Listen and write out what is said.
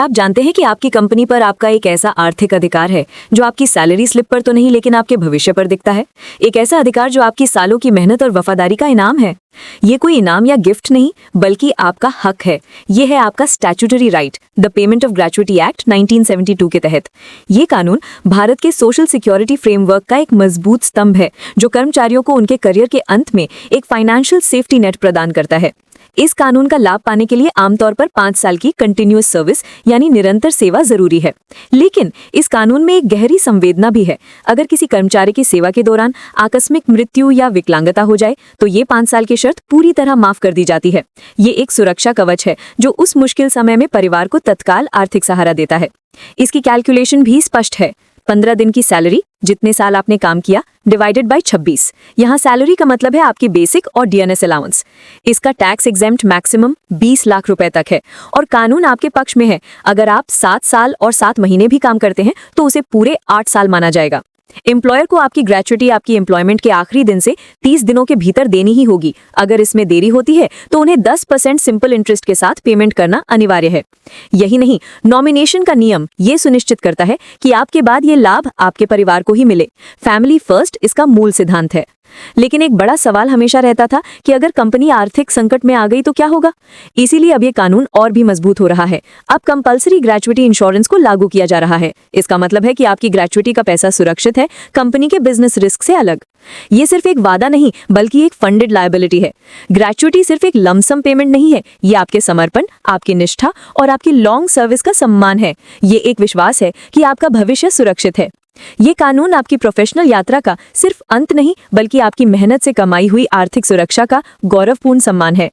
क्या आप जानते हैं कि आपकी कंपनी पर आपका एक ऐसा आर्थिक अधिकार है जो आपकी सैलरी स्लिप पर तो नहीं लेकिन आपके भविष्य पर दिखता है? एक ऐसा अधिकार जो आपकी सालों की मेहनत और वफादारी का इनाम है। ये कोई इनाम या गिफ्ट नहीं बल्कि आपका हक है। ये है आपका statutory right, the payment of gratuity act 1972 के तहत। ये कानून भारत के सोशल सिक्योरिटी फ्रेमवर्क का एक मजबूत स्तंभ है जो कर्मचारियों को उनके करियर के अंत में एक फाइनेंशियल सेफ्टी नेट प्रदान करता है। इस कानून का लाभ पाने के लिए आमतौर पर 5 साल की कंटिन्यूअस सर्विस यानी निरंतर सेवा जरूरी है। लेकिन इस कानून में एक गहरी संवेदना भी है। अगर किसी कर्मचारी की सेवा के दौरान आकस्मिक मृत्यु या विकलांगता हो जाए तो ये 5 साल की शर्त पूरी तरह माफ कर दी जाती है। ये एक सुरक्षा कवच है जो उस मुश्किल समय में परिवार को तत्काल आर्थिक सहारा देता है। इसकी कैलकुलेशन भी स्पष्ट है। 15 दिन की सैलरी, जितने साल आपने काम किया, डिवाइडेड बाय 26। यहाँ सैलरी का मतलब है आपकी बेसिक और डीएनएस अलाउंस। इसका टैक्स एग्जेम्प्ट मैक्सिमम 20 लाख रुपए तक है और कानून आपके पक्ष में है। अगर आप 7 साल और 7 महीने भी काम करते हैं तो उसे पूरे 8 साल माना जाएगा। एम्प्लॉयर को आपकी ग्रेचुइटी आपकी एम्प्लॉयमेंट के आखिरी दिन से 30 दिनों के भीतर देनी ही होगी। अगर इसमें देरी होती है तो उन्हें 10% सिंपल इंटरेस्ट के साथ पेमेंट करना अनिवार्य है। यही नहीं, नॉमिनेशन का नियम ये सुनिश्चित करता है कि आपके बाद ये लाभ आपके परिवार को ही मिले। फैमिली फर्स्ट इसका मूल सिद्धांत है। लेकिन एक बड़ा सवाल हमेशा रहता था कि अगर कंपनी आर्थिक संकट में आ गई तो क्या होगा? इसीलिए अब ये कानून और भी मजबूत हो रहा है। अब कंपलसरी ग्रेचुइटी इंश्योरेंस को लागू किया जा रहा है। इसका मतलब है कि आपकी ग्रेचुइटी का पैसा सुरक्षित है, कंपनी के बिजनेस रिस्क से अलग। ये सिर्फ एक वादा नहीं बल्कि एक फंडेड लायबिलिटी है। ग्रेचुइटी सिर्फ एक लमसम पेमेंट नहीं है, ये आपके समर्पण, आपकी निष्ठा और आपकी लॉन्ग सर्विस का सम्मान है। ये एक विश्वास है कि आपका भविष्य सुरक्षित है। ये कानून आपकी प्रोफेशनल यात्रा का सिर्फ अंत नहीं बल्कि आपकी मेहनत से कमाई हुई आर्थिक सुरक्षा का गौरवपूर्ण सम्मान है।